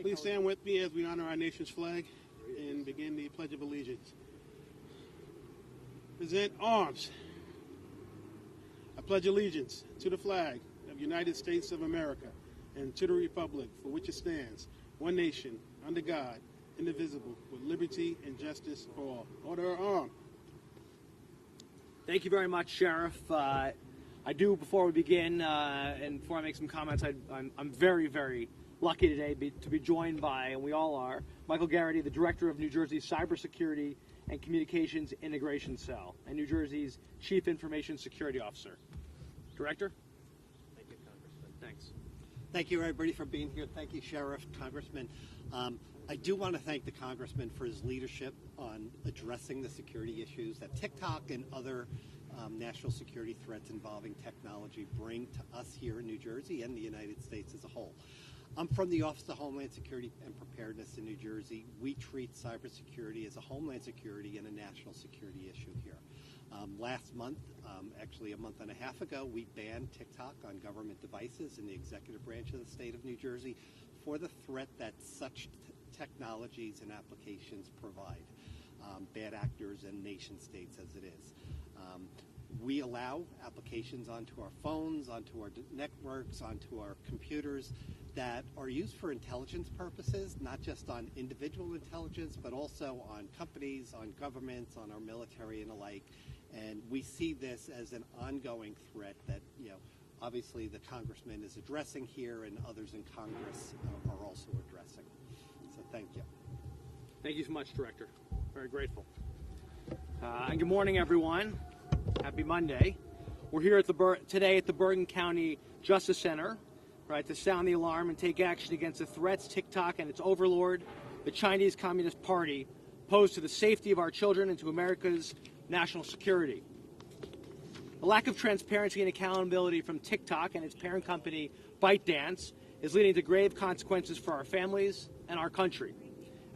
Please stand with me as we honor our nation's flag and begin the Pledge of Allegiance. Present arms. I pledge allegiance to the flag of the United States of America and to the republic for which it stands, one nation, under God, indivisible, with liberty and justice for all. Order armed. Thank you very much, Sheriff. I do, before we begin, and before I make some comments, I'm very, very lucky today to be joined by, and we all are, Michael Garrity, the Director of New Jersey's Cybersecurity and Communications Integration Cell, and New Jersey's Chief Information Security Officer. Director? Thank you, Congressman. Thanks. Thank you, everybody, for being here. Thank you, Sheriff, Congressman. I do want to thank the Congressman for his leadership on addressing the security issues that TikTok and other national security threats involving technology bring to us here in New Jersey and the United States as a whole. I'm from the Office of Homeland Security and Preparedness in New Jersey. We treat cybersecurity as a homeland security and a national security issue here. Last month, actually a month and a half ago, we banned TikTok on government devices in the executive branch of the state of New Jersey for the threat that such technologies and applications provide, bad actors and nation states as it is. We allow applications onto our phones, onto our networks, onto our computers that are used for intelligence purposes, not just on individual intelligence, but also on companies, on governments, on our military and alike. And we see this as an ongoing threat that, obviously the Congressman is addressing here and others in Congress are also addressing. So thank you. Thank you so much, Director. Very grateful. And good morning, everyone. Happy Monday. We're here today at the Bergen County Justice Center, to sound the alarm and take action against the threats TikTok and its overlord, the Chinese Communist Party, pose to the safety of our children and to America's national security. The lack of transparency and accountability from TikTok and its parent company, ByteDance, is leading to grave consequences for our families and our country.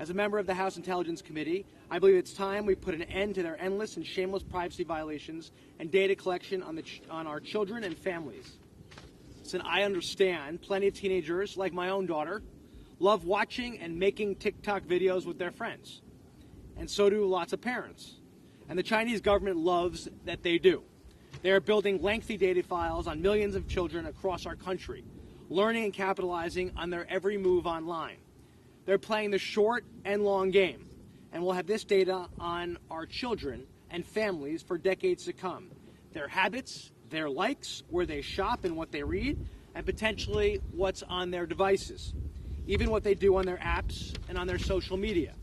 As a member of the House Intelligence Committee, I believe it's time we put an end to their endless and shameless privacy violations and data collection on our children and families. Listen, I understand plenty of teenagers, like my own daughter, love watching and making TikTok videos with their friends. And so do lots of parents. And the Chinese government loves that they do. They are building lengthy data files on millions of children across our country, learning and capitalizing on their every move online. They're playing the short and long game, and we'll have this data on our children and families for decades to come. Their habits, their likes, where they shop and what they read, and potentially what's on their devices, even what they do on their apps and on their social media.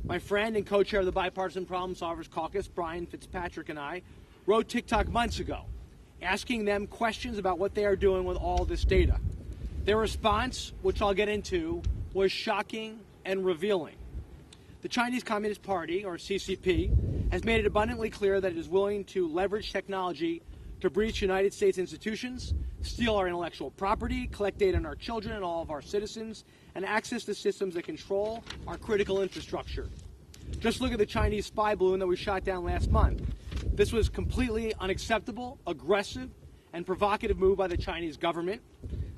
My friend and co-chair of the Bipartisan Problem Solvers Caucus, Brian Fitzpatrick, and I wrote TikTok months ago, asking them questions about what they are doing with all this data. Their response, which I'll get into, was shocking and revealing. The Chinese Communist Party, or CCP, has made it abundantly clear that it is willing to leverage technology to breach United States institutions, steal our intellectual property, collect data on our children and all of our citizens, and access the systems that control our critical infrastructure. Just look at the Chinese spy balloon that we shot down last month. This was completely unacceptable, aggressive, and provocative move by the Chinese government.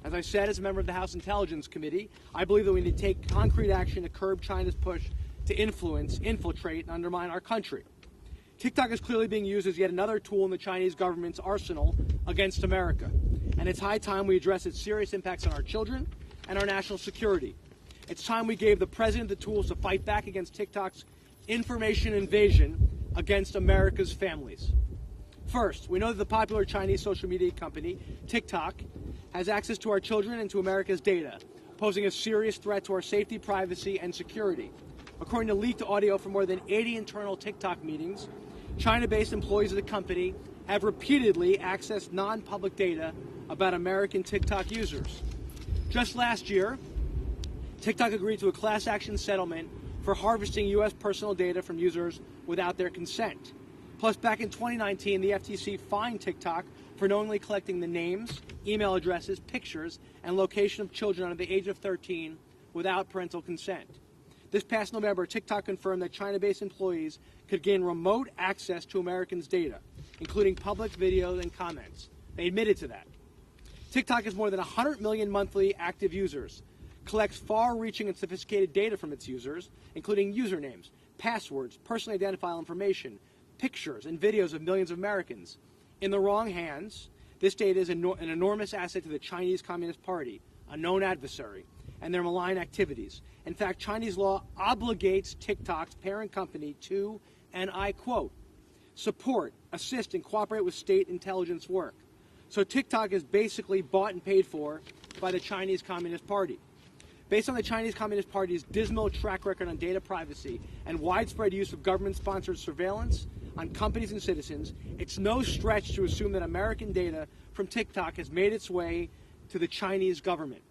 As I said, as a member of the House Intelligence Committee, I believe that we need to take concrete action to curb China's push to influence, infiltrate, and undermine our country. TikTok is clearly being used as yet another tool in the Chinese government's arsenal against America. And it's high time we address its serious impacts on our children and our national security. It's time we gave the president the tools to fight back against TikTok's information invasion against America's families. First, we know that the popular Chinese social media company, TikTok, has access to our children and to America's data, posing a serious threat to our safety, privacy, and security. According to leaked audio from more than 80 internal TikTok meetings, China-based employees of the company have repeatedly accessed non-public data about American TikTok users. Just last year, TikTok agreed to a class action settlement for harvesting U.S. personal data from users without their consent. Plus, back in 2019, the FTC fined TikTok for knowingly collecting the names, email addresses, pictures, and location of children under the age of 13 without parental consent. This past November, TikTok confirmed that China-based employees could gain remote access to Americans' data, including public videos and comments. They admitted to that. TikTok has more than 100 million monthly active users, collects far-reaching and sophisticated data from its users, including usernames, passwords, personally identifiable information, pictures, and videos of millions of Americans. In the wrong hands, this data is an enormous asset to the Chinese Communist Party, a known adversary, and their malign activities. In fact, Chinese law obligates TikTok's parent company to, and I quote, support, assist, and cooperate with state intelligence work. So TikTok is basically bought and paid for by the Chinese Communist Party. Based on the Chinese Communist Party's dismal track record on data privacy and widespread use of government-sponsored surveillance on companies and citizens, it's no stretch to assume that American data from TikTok has made its way to the Chinese government.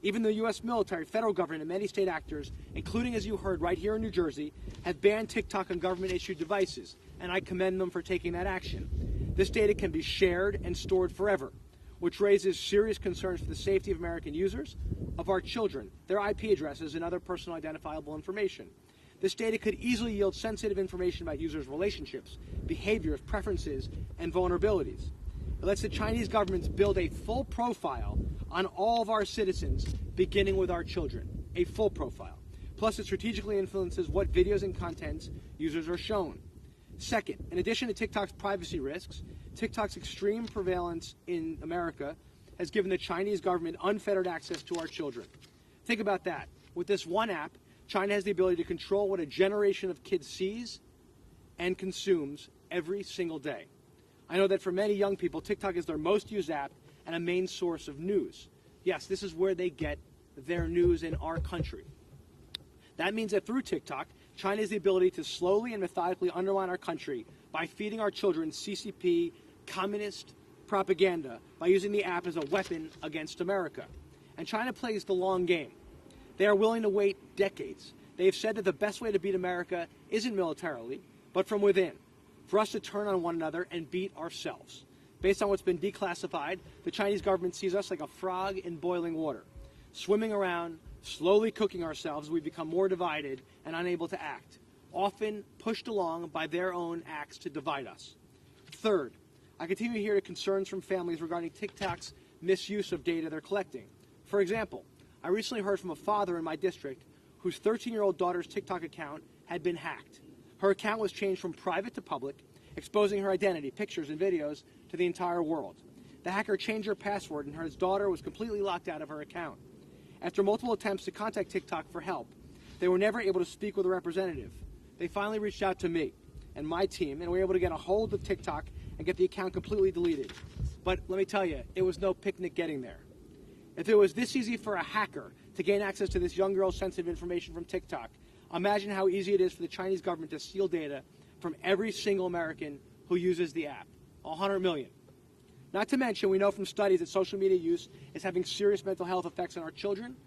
Even the U.S. military, federal government, and many state actors, including, as you heard, right here in New Jersey, have banned TikTok on government-issued devices, and I commend them for taking that action. This data can be shared and stored forever, which raises serious concerns for the safety of American users, of our children, their IP addresses, and other personal identifiable information. This data could easily yield sensitive information about users' relationships, behaviors, preferences, and vulnerabilities. It lets the Chinese government build a full profile on all of our citizens, beginning with our children. A full profile. Plus, it strategically influences what videos and contents users are shown. Second, in addition to TikTok's privacy risks, TikTok's extreme prevalence in America has given the Chinese government unfettered access to our children. Think about that. With this one app, China has the ability to control what a generation of kids sees and consumes every single day. I know that for many young people, TikTok is their most used app and a main source of news. Yes, this is where they get their news in our country. That means that through TikTok, China has the ability to slowly and methodically undermine our country by feeding our children CCP, communist propaganda, by using the app as a weapon against America. And China plays the long game. They are willing to wait decades. They have said that the best way to beat America isn't militarily, but from within, for us to turn on one another and beat ourselves. Based on what's been declassified, the Chinese government sees us like a frog in boiling water, swimming around, slowly cooking ourselves as we become more divided and unable to act, often pushed along by their own acts to divide us. Third, I continue to hear concerns from families regarding TikTok's misuse of data they're collecting. For example, I recently heard from a father in my district whose 13-year-old daughter's TikTok account had been hacked. Her account was changed from private to public, exposing her identity, pictures, and videos to the entire world. The hacker changed her password, and his daughter was completely locked out of her account. After multiple attempts to contact TikTok for help, they were never able to speak with a representative. They finally reached out to me and my team, and were able to get a hold of TikTok and get the account completely deleted. But let me tell you, it was no picnic getting there. If it was this easy for a hacker to gain access to this young girl's sensitive information from TikTok, imagine how easy it is for the Chinese government to steal data from every single American who uses the app. 100 million. Not to mention, we know from studies that social media use is having serious mental health effects on our children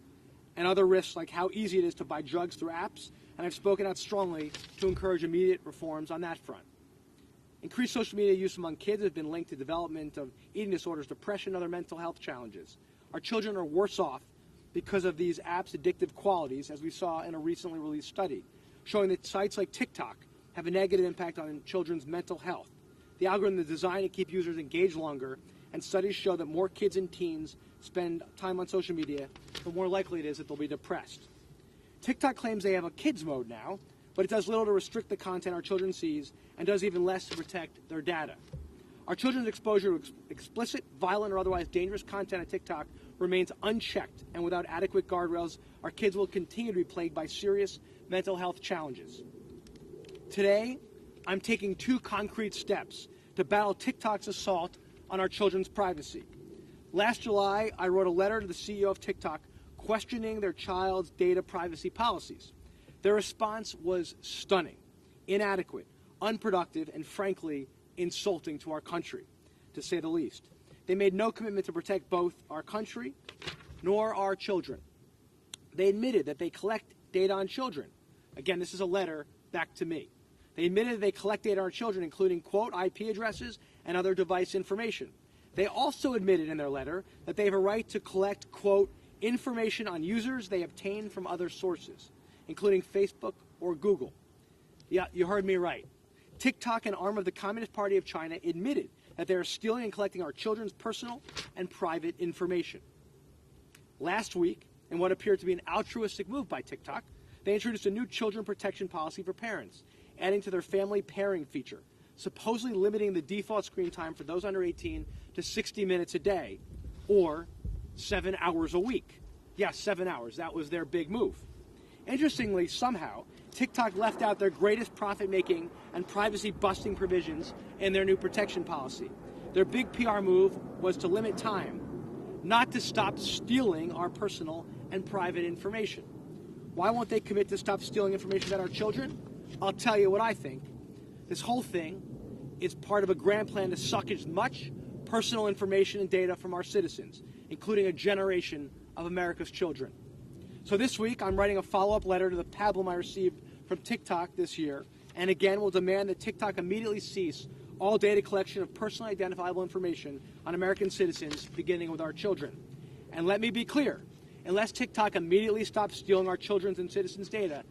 and other risks, like how easy it is to buy drugs through apps, and I've spoken out strongly to encourage immediate reforms on that front. Increased social media use among kids has been linked to development of eating disorders, depression, and other mental health challenges. Our children are worse off because of these apps' addictive qualities, as we saw in a recently released study, showing that sites like TikTok have a negative impact on children's mental health. The algorithm is designed to keep users engaged longer, and studies show that more kids and teens spend time on social media, the more likely it is that they'll be depressed. TikTok claims they have a kids mode now, but it does little to restrict the content our children sees and does even less to protect their data. Our children's exposure to explicit, violent, or otherwise dangerous content on TikTok remains unchecked, and without adequate guardrails, our kids will continue to be plagued by serious mental health challenges. Today, I'm taking 2 concrete steps to battle TikTok's assault on our children's privacy. Last July, I wrote a letter to the CEO of TikTok questioning their child's data privacy policies. Their response was stunning, inadequate, unproductive, and frankly, insulting to our country, to say the least. They made no commitment to protect both our country nor our children. They admitted that they collect data on children. Again, this is a letter back to me. They admitted that they collect data on our children, including, quote, IP addresses and other device information. They also admitted in their letter that they have a right to collect, quote, information on users they obtain from other sources, including Facebook or Google. Yeah, you heard me right. TikTok, an arm of the Communist Party of China, admitted that they are stealing and collecting our children's personal and private information. Last week, in what appeared to be an altruistic move by TikTok, they introduced a new children protection policy for parents, adding to their family pairing feature, supposedly limiting the default screen time for those under 18 to 60 minutes a day, or 7 hours a week. Yes, 7 hours. That was their big move. Interestingly, somehow, TikTok left out their greatest profit-making and privacy-busting provisions in their new protection policy. Their big PR move was to limit time, not to stop stealing our personal and private information. Why won't they commit to stop stealing information about our children? I'll tell you what I think. This whole thing is part of a grand plan to suck as much personal information and data from our citizens, including a generation of America's children. So this week, I'm writing a follow-up letter to the pablum I received from TikTok this year, and again will demand that TikTok immediately cease all data collection of personally identifiable information on American citizens, beginning with our children. And let me be clear, unless TikTok immediately stops stealing our children's and citizens' data,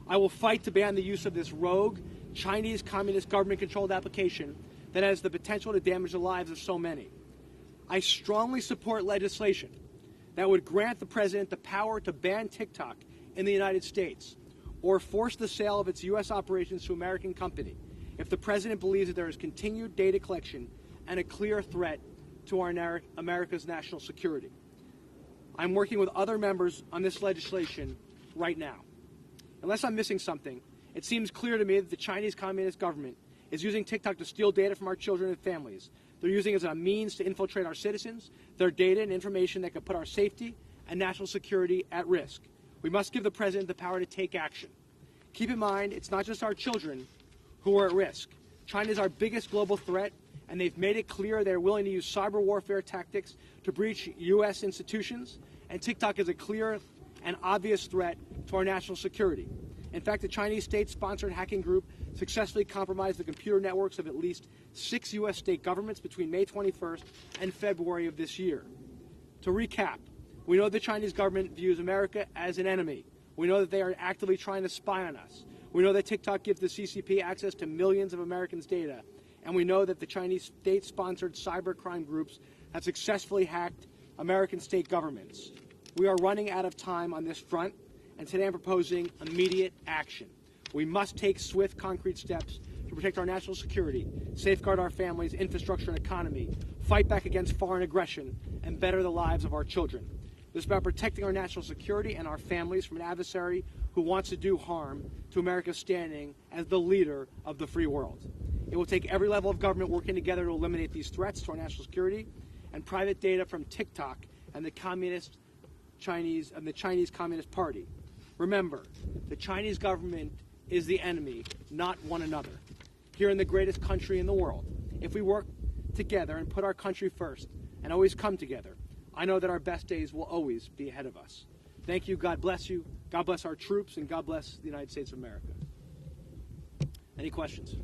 I will fight to ban the use of this rogue, Chinese communist government-controlled application that has the potential to damage the lives of so many. I strongly support legislation that would grant the president the power to ban TikTok in the United States or force the sale of its U.S. operations to an American company if the president believes that there is continued data collection and a clear threat to our America's national security. I'm working with other members on this legislation right now. Unless I'm missing something, it seems clear to me that the Chinese Communist government is using TikTok to steal data from our children and families. They're using it as a means to infiltrate our citizens, their data and information that could put our safety and national security at risk. We must give the president the power to take action. Keep in mind, it's not just our children who are at risk. China is our biggest global threat, and they've made it clear they're willing to use cyber warfare tactics to breach U.S. institutions, and TikTok is a clear and obvious threat to our national security. In fact, the Chinese state-sponsored hacking group successfully compromised the computer networks of at least 6 U.S. state governments between May 21st and February of this year. To recap, we know the Chinese government views America as an enemy. We know that they are actively trying to spy on us. We know that TikTok gives the CCP access to millions of Americans' data. And we know that the Chinese state-sponsored cybercrime groups have successfully hacked American state governments. We are running out of time on this front, and today I'm proposing immediate action. We must take swift, concrete steps to protect our national security, safeguard our families, infrastructure, and economy, fight back against foreign aggression, and better the lives of our children. This is about protecting our national security and our families from an adversary who wants to do harm to America's standing as the leader of the free world. It will take every level of government working together to eliminate these threats to our national security, and private data from TikTok and the Chinese Communist Party. Remember, the Chinese government is the enemy, not one another. Here in the greatest country in the world, if we work together and put our country first and always come together, I know that our best days will always be ahead of us. Thank you. God bless you. God bless our troops, and God bless the United States of America. Any questions?